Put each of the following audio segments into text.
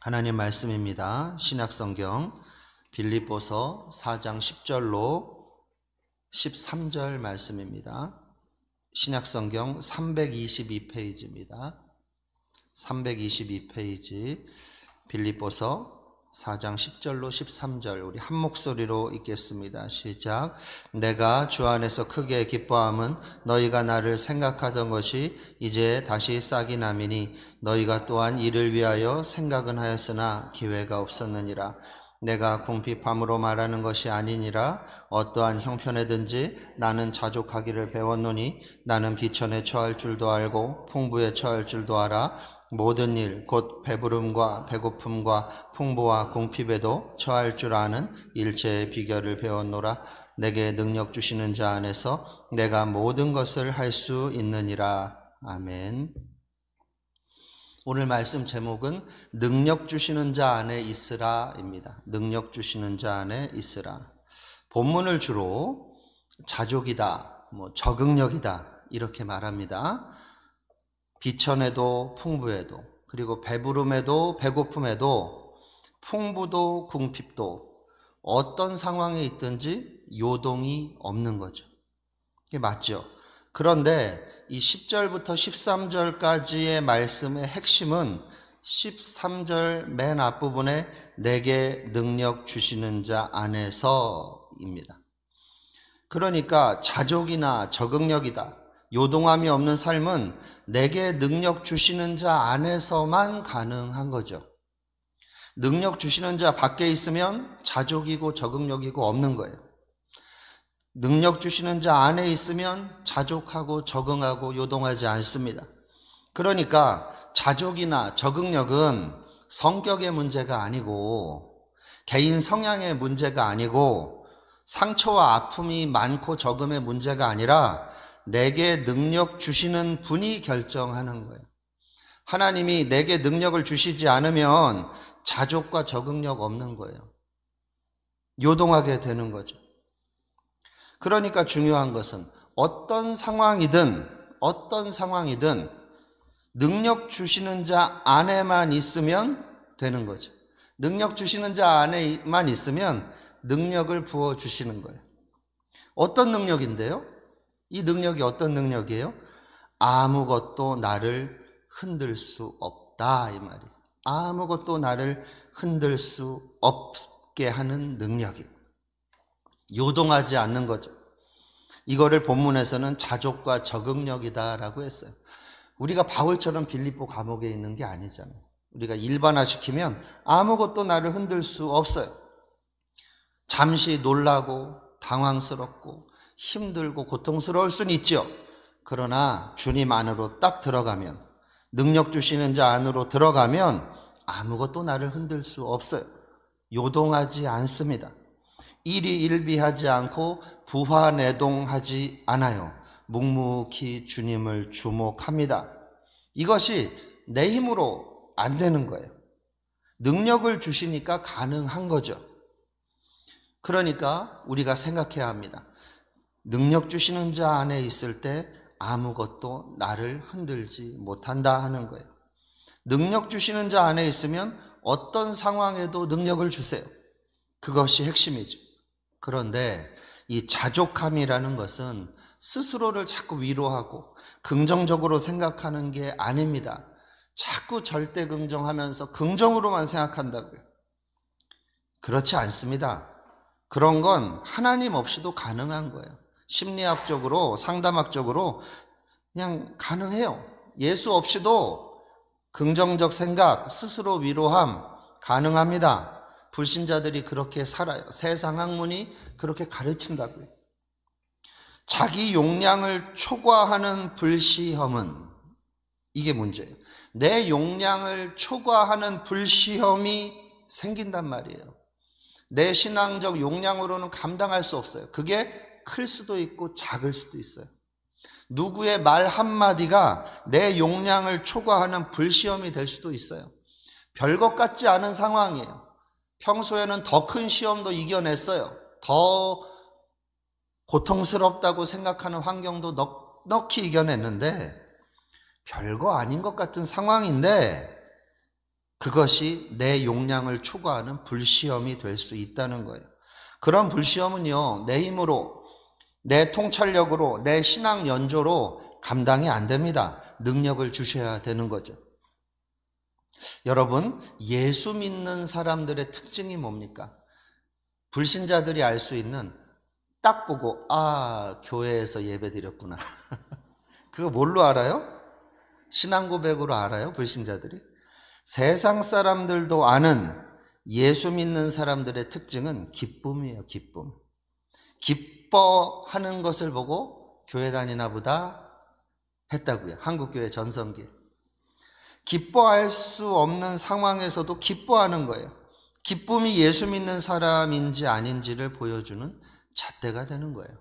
하나님 말씀입니다. 신약성경 빌립보서 4장 10절로 13절 말씀입니다. 신약성경 322페이지입니다. 322페이지 빌립보서 4장 10절로 13절 우리 한 목소리로 읽겠습니다. 시작. 내가 주 안에서 크게 기뻐함은 너희가 나를 생각하던 것이 이제 다시 싹이 나미니 너희가 또한 이를 위하여 생각은 하였으나 기회가 없었느니라. 내가 궁핍함으로 말하는 것이 아니니라. 어떠한 형편에든지 나는 자족하기를 배웠노니 나는 비천에 처할 줄도 알고 풍부에 처할 줄도 알아. 모든 일 곧 배부름과 배고픔과 풍부와 궁핍에도 처할 줄 아는 일체의 비결을 배웠노라. 내게 능력 주시는 자 안에서 내가 모든 것을 할 수 있느니라. 아멘. 오늘 말씀 제목은 능력 주시는 자 안에 있으라입니다. 능력 주시는 자 안에 있으라. 본문을 주로 자족이다, 적응력이다 이렇게 말합니다. 비천에도 풍부에도, 그리고 배부름에도 배고픔에도, 풍부도 궁핍도 어떤 상황에 있든지 요동이 없는 거죠. 이게 맞죠? 그런데 이 10절부터 13절까지의 말씀의 핵심은 13절 맨 앞부분에 내게 능력 주시는 자 안에서입니다. 그러니까 자족이나 적응력이다, 요동함이 없는 삶은 내게 능력 주시는 자 안에서만 가능한 거죠. 능력 주시는 자 밖에 있으면 자족이고 적응력이고 없는 거예요. 능력 주시는 자 안에 있으면 자족하고 적응하고 요동하지 않습니다. 그러니까 자족이나 적응력은 성격의 문제가 아니고 개인 성향의 문제가 아니고 상처와 아픔이 많고 적음의 문제가 아니라 내게 능력 주시는 분이 결정하는 거예요. 하나님이 내게 능력을 주시지 않으면 자족과 적응력 없는 거예요. 요동하게 되는 거죠. 그러니까 중요한 것은 어떤 상황이든 능력 주시는 자 안에만 있으면 되는 거죠. 능력 주시는 자 안에만 있으면 능력을 부어주시는 거예요. 어떤 능력인데요? 이 능력이 어떤 능력이에요? 아무것도 나를 흔들 수 없다 이 말이에요. 아무것도 나를 흔들 수 없게 하는 능력이에요. 요동하지 않는 거죠. 이거를 본문에서는 자족과 적응력이다라고 했어요. 우리가 바울처럼 빌립보 감옥에 있는 게 아니잖아요. 우리가 일반화시키면 아무것도 나를 흔들 수 없어요. 잠시 놀라고 당황스럽고 힘들고 고통스러울 수는 있죠. 그러나 주님 안으로 딱 들어가면, 능력 주시는 자 안으로 들어가면 아무것도 나를 흔들 수 없어요. 요동하지 않습니다. 일희일비하지 않고 부화내동하지 않아요. 묵묵히 주님을 주목합니다. 이것이 내 힘으로 안 되는 거예요. 능력을 주시니까 가능한 거죠. 그러니까 우리가 생각해야 합니다. 능력 주시는 자 안에 있을 때 아무것도 나를 흔들지 못한다 하는 거예요. 능력 주시는 자 안에 있으면 어떤 상황에도 능력을 주세요. 그것이 핵심이죠. 그런데 이 자족함이라는 것은 스스로를 자꾸 위로하고 긍정적으로 생각하는 게 아닙니다. 자꾸 절대 긍정하면서 긍정으로만 생각한다고요. 그렇지 않습니다. 그런 건 하나님 없이도 가능한 거예요. 심리학적으로, 상담학적으로 그냥 가능해요. 예수 없이도 긍정적 생각, 스스로 위로함 가능합니다. 불신자들이 그렇게 살아요. 세상 학문이 그렇게 가르친다고요. 자기 용량을 초과하는 불시험은, 이게 문제예요. 내 용량을 초과하는 불시험이 생긴단 말이에요. 내 신앙적 용량으로는 감당할 수 없어요. 그게 클 수도 있고 작을 수도 있어요. 누구의 말 한마디가 내 용량을 초과하는 불시험이 될 수도 있어요. 별것 같지 않은 상황이에요. 평소에는 더 큰 시험도 이겨냈어요. 더 고통스럽다고 생각하는 환경도 넉넉히 이겨냈는데 별거 아닌 것 같은 상황인데 그것이 내 용량을 초과하는 불시험이 될 수 있다는 거예요. 그런 불시험은요, 내 힘으로, 내 통찰력으로, 내 신앙 연조로 감당이 안 됩니다. 능력을 주셔야 되는 거죠. 여러분, 예수 믿는 사람들의 특징이 뭡니까? 불신자들이 알 수 있는, 딱 보고 교회에서 예배 드렸구나. 그거 뭘로 알아요? 신앙 고백으로 알아요, 불신자들이? 세상 사람들도 아는 예수 믿는 사람들의 특징은 기쁨이에요, 기쁨. 기뻐하는 것을 보고 교회 다니나 보다 했다고요. 한국교회 전성기에. 기뻐할 수 없는 상황에서도 기뻐하는 거예요. 기쁨이 예수 믿는 사람인지 아닌지를 보여주는 잣대가 되는 거예요.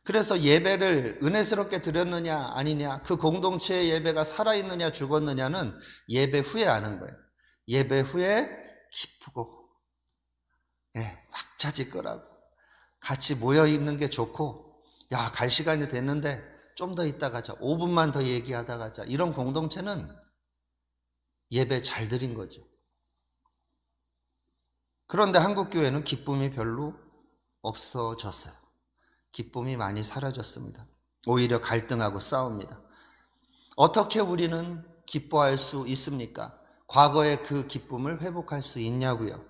그래서 예배를 은혜스럽게 드렸느냐 아니냐, 그 공동체의 예배가 살아있느냐 죽었느냐는 예배 후에 아는 거예요. 예배 후에 기쁘고 막자지껄하고 같이 모여있는 게 좋고, 야, 갈 시간이 됐는데 좀 더 있다 가자, 5분만 더 얘기하다 가자, 이런 공동체는 예배 잘 드린 거죠. 그런데 한국교회는 기쁨이 별로 없어졌어요. 기쁨이 많이 사라졌습니다. 오히려 갈등하고 싸웁니다. 어떻게 우리는 기뻐할 수 있습니까? 과거의 그 기쁨을 회복할 수 있냐고요.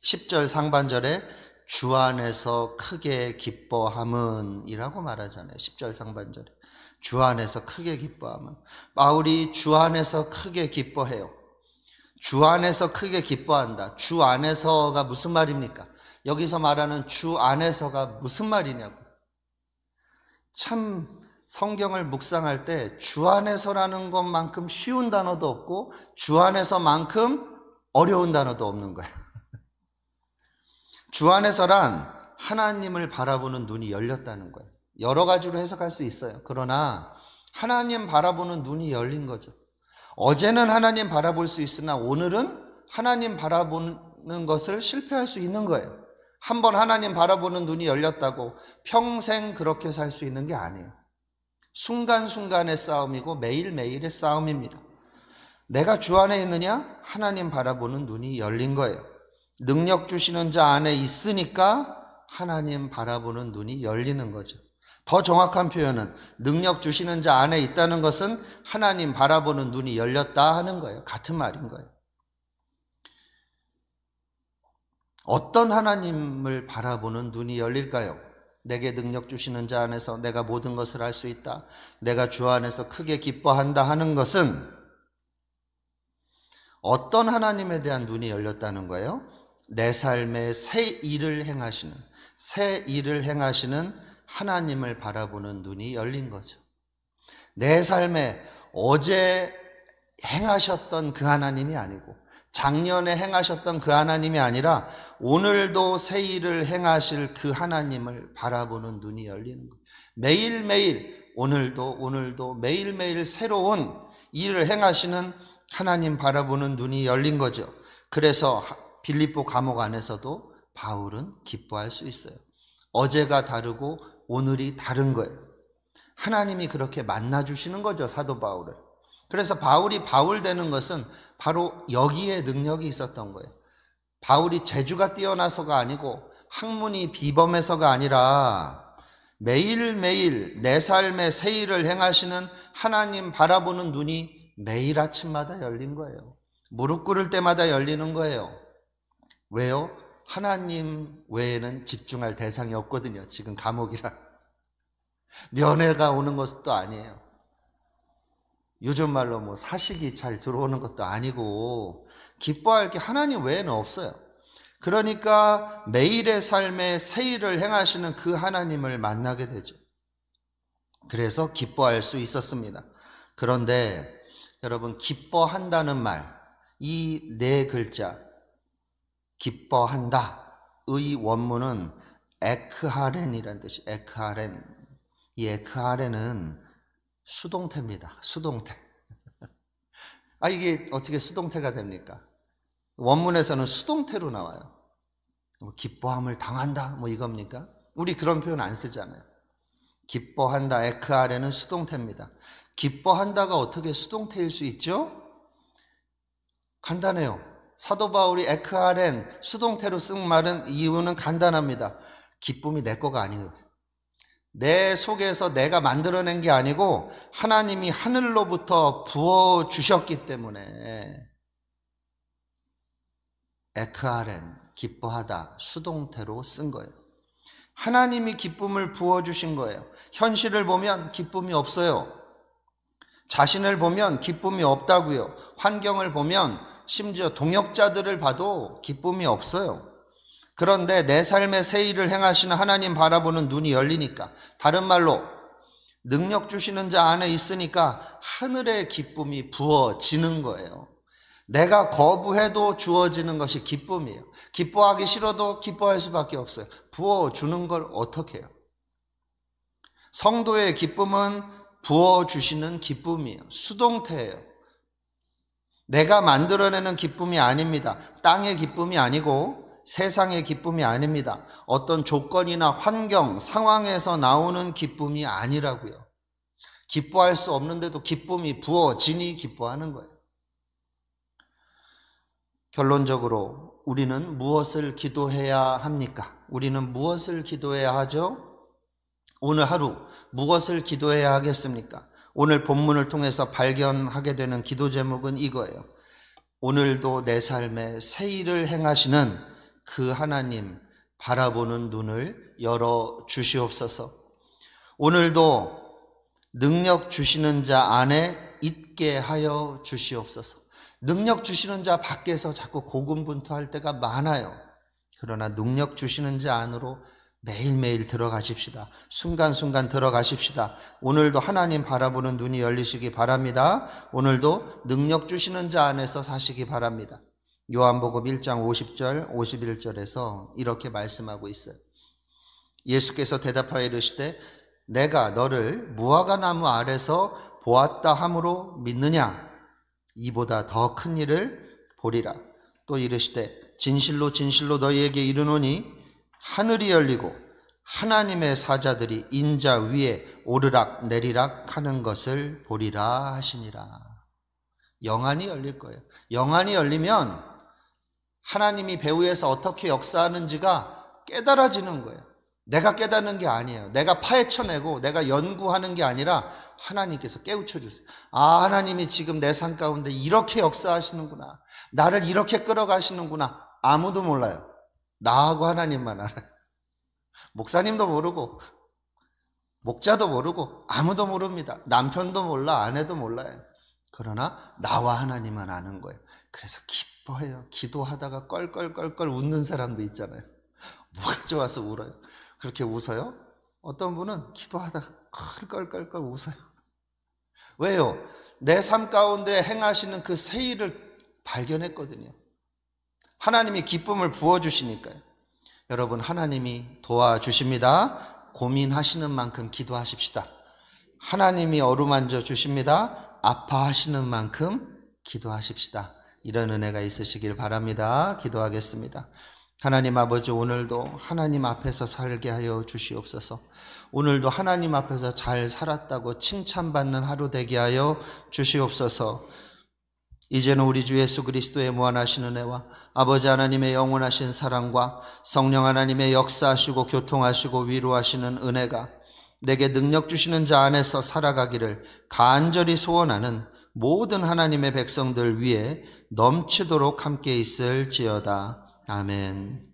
10절 상반절에 주 안에서 크게 기뻐함은 이라고 말하잖아요. 10절 상반절에 주 안에서 크게 기뻐함은. 바울이 주 안에서 크게 기뻐해요. 주 안에서 크게 기뻐한다. 주 안에서가 무슨 말입니까? 여기서 말하는 주 안에서가 무슨 말이냐고. 참 성경을 묵상할 때 주 안에서라는 것만큼 쉬운 단어도 없고 주 안에서만큼 어려운 단어도 없는 거예요. 주 안에서란 하나님을 바라보는 눈이 열렸다는 거예요. 여러 가지로 해석할 수 있어요. 그러나 하나님 바라보는 눈이 열린 거죠. 어제는 하나님 바라볼 수 있으나 오늘은 하나님 바라보는 것을 실패할 수 있는 거예요. 한번 하나님 바라보는 눈이 열렸다고 평생 그렇게 살 수 있는 게 아니에요. 순간순간의 싸움이고 매일매일의 싸움입니다. 내가 주 안에 있느냐? 하나님 바라보는 눈이 열린 거예요. 능력 주시는 자 안에 있으니까 하나님 바라보는 눈이 열리는 거죠. 더 정확한 표현은 능력 주시는 자 안에 있다는 것은 하나님 바라보는 눈이 열렸다 하는 거예요. 같은 말인 거예요. 어떤 하나님을 바라보는 눈이 열릴까요? 내게 능력 주시는 자 안에서 내가 모든 것을 할 수 있다, 내가 주 안에서 크게 기뻐한다 하는 것은 어떤 하나님에 대한 눈이 열렸다는 거예요? 내 삶에 새 일을 행하시는 하나님을 바라보는 눈이 열린 거죠. 내 삶에 어제 행하셨던 그 하나님이 아니고 작년에 행하셨던 그 하나님이 아니라 오늘도 새 일을 행하실 그 하나님을 바라보는 눈이 열리는 거예요. 매일매일 오늘도 매일매일 새로운 일을 행하시는 하나님 바라보는 눈이 열린 거죠. 그래서 빌립보 감옥 안에서도 바울은 기뻐할 수 있어요. 어제가 다르고 오늘이 다른 거예요. 하나님이 그렇게 만나주시는 거죠, 사도 바울을. 그래서 바울이 바울 되는 것은 바로 여기에 능력이 있었던 거예요. 바울이 재주가 뛰어나서가 아니고 학문이 비범해서가 아니라 매일매일 내 삶에 새 일을 행하시는 하나님 바라보는 눈이 매일 아침마다 열린 거예요. 무릎 꿇을 때마다 열리는 거예요. 왜요? 하나님 외에는 집중할 대상이 없거든요. 지금 감옥이라. 면회가 오는 것도 아니에요. 요즘 말로 뭐 사식이 잘 들어오는 것도 아니고 기뻐할 게 하나님 외에는 없어요. 그러니까 매일의 삶에 새 일을 행하시는 그 하나님을 만나게 되죠. 그래서 기뻐할 수 있었습니다. 그런데 여러분, 기뻐한다는 말, 이 네 글자 기뻐한다의 원문은 에크하렌이라는 뜻이 에크하렌. 이 에크하렌은 수동태입니다. 수동태. 이게 어떻게 수동태가 됩니까? 원문에서는 수동태로 나와요. 기뻐함을 당한다 뭐 이겁니까? 우리 그런 표현 안 쓰잖아요. 기뻐한다, 에크하렌은 수동태입니다. 기뻐한다가 어떻게 수동태일 수 있죠? 간단해요. 사도 바울이 에크아렌 수동태로 쓴 말은 이유는 간단합니다. 기쁨이 내 거가 아니에요. 내 속에서 내가 만들어낸 게 아니고 하나님이 하늘로부터 부어주셨기 때문에 에크아렌, 기뻐하다, 수동태로 쓴 거예요. 하나님이 기쁨을 부어주신 거예요. 현실을 보면 기쁨이 없어요. 자신을 보면 기쁨이 없다고요. 환경을 보면 심지어 동역자들을 봐도 기쁨이 없어요. 그런데 내 삶의 새 일을 행하시는 하나님 바라보는 눈이 열리니까, 다른 말로 능력 주시는 자 안에 있으니까 하늘의 기쁨이 부어지는 거예요. 내가 거부해도 주어지는 것이 기쁨이에요. 기뻐하기 싫어도 기뻐할 수밖에 없어요. 부어주는 걸 어떻게 해요? 성도의 기쁨은 부어주시는 기쁨이에요. 수동태예요. 내가 만들어내는 기쁨이 아닙니다. 땅의 기쁨이 아니고 세상의 기쁨이 아닙니다. 어떤 조건이나 환경, 상황에서 나오는 기쁨이 아니라고요. 기뻐할 수 없는데도 기쁨이 부어지니 기뻐하는 거예요. 결론적으로 우리는 무엇을 기도해야 합니까? 우리는 무엇을 기도해야 하죠? 오늘 하루 무엇을 기도해야 하겠습니까? 오늘 본문을 통해서 발견하게 되는 기도 제목은 이거예요. 오늘도 내 삶에 새 일을 행하시는 그 하나님 바라보는 눈을 열어 주시옵소서. 오늘도 능력 주시는 자 안에 있게 하여 주시옵소서. 능력 주시는 자 밖에서 자꾸 고군분투할 때가 많아요. 그러나 능력 주시는 자 안으로 매일매일 들어가십시다. 순간순간 들어가십시다. 오늘도 하나님 바라보는 눈이 열리시기 바랍니다. 오늘도 능력 주시는 자 안에서 사시기 바랍니다. 요한복음 1장 50절 51절에서 이렇게 말씀하고 있어요. 예수께서 대답하여 이르시되 내가 너를 무화과나무 아래서 보았다 함으로 믿느냐? 이보다 더 큰 일을 보리라. 또 이르시되 진실로 진실로 너희에게 이르노니 하늘이 열리고 하나님의 사자들이 인자 위에 오르락 내리락 하는 것을 보리라 하시니라. 영안이 열릴 거예요. 영안이 열리면 하나님이 배후에서 어떻게 역사하는지가 깨달아지는 거예요. 내가 깨닫는 게 아니에요. 내가 파헤쳐내고 내가 연구하는 게 아니라 하나님께서 깨우쳐 주세요. 아, 하나님이 지금 내 삶 가운데 이렇게 역사하시는구나. 나를 이렇게 끌어가시는구나. 아무도 몰라요. 나하고 하나님만 알아요. 목사님도 모르고 목자도 모르고 아무도 모릅니다. 남편도 몰라, 아내도 몰라요. 그러나 나와 하나님만 아는 거예요. 그래서 기뻐해요. 기도하다가 껄껄껄껄 웃는 사람도 있잖아요. 뭐가 좋아서 울어요. 그렇게 웃어요? 어떤 분은 기도하다가 껄껄껄껄 웃어요. 왜요? 내 삶 가운데 행하시는 그 새 일을 발견했거든요. 하나님이 기쁨을 부어주시니까요. 여러분, 하나님이 도와주십니다. 고민하시는 만큼 기도하십시다. 하나님이 어루만져 주십니다. 아파하시는 만큼 기도하십시다. 이런 은혜가 있으시길 바랍니다. 기도하겠습니다. 하나님 아버지, 오늘도 하나님 앞에서 살게 하여 주시옵소서. 오늘도 하나님 앞에서 잘 살았다고 칭찬받는 하루 되게 하여 주시옵소서. 이제는 우리 주 예수 그리스도의 무한하신 은혜와 아버지 하나님의 영원하신 사랑과 성령 하나님의 역사하시고 교통하시고 위로하시는 은혜가 내게 능력 주시는 자 안에서 살아가기를 간절히 소원하는 모든 하나님의 백성들 위에 넘치도록 함께 있을지어다. 아멘.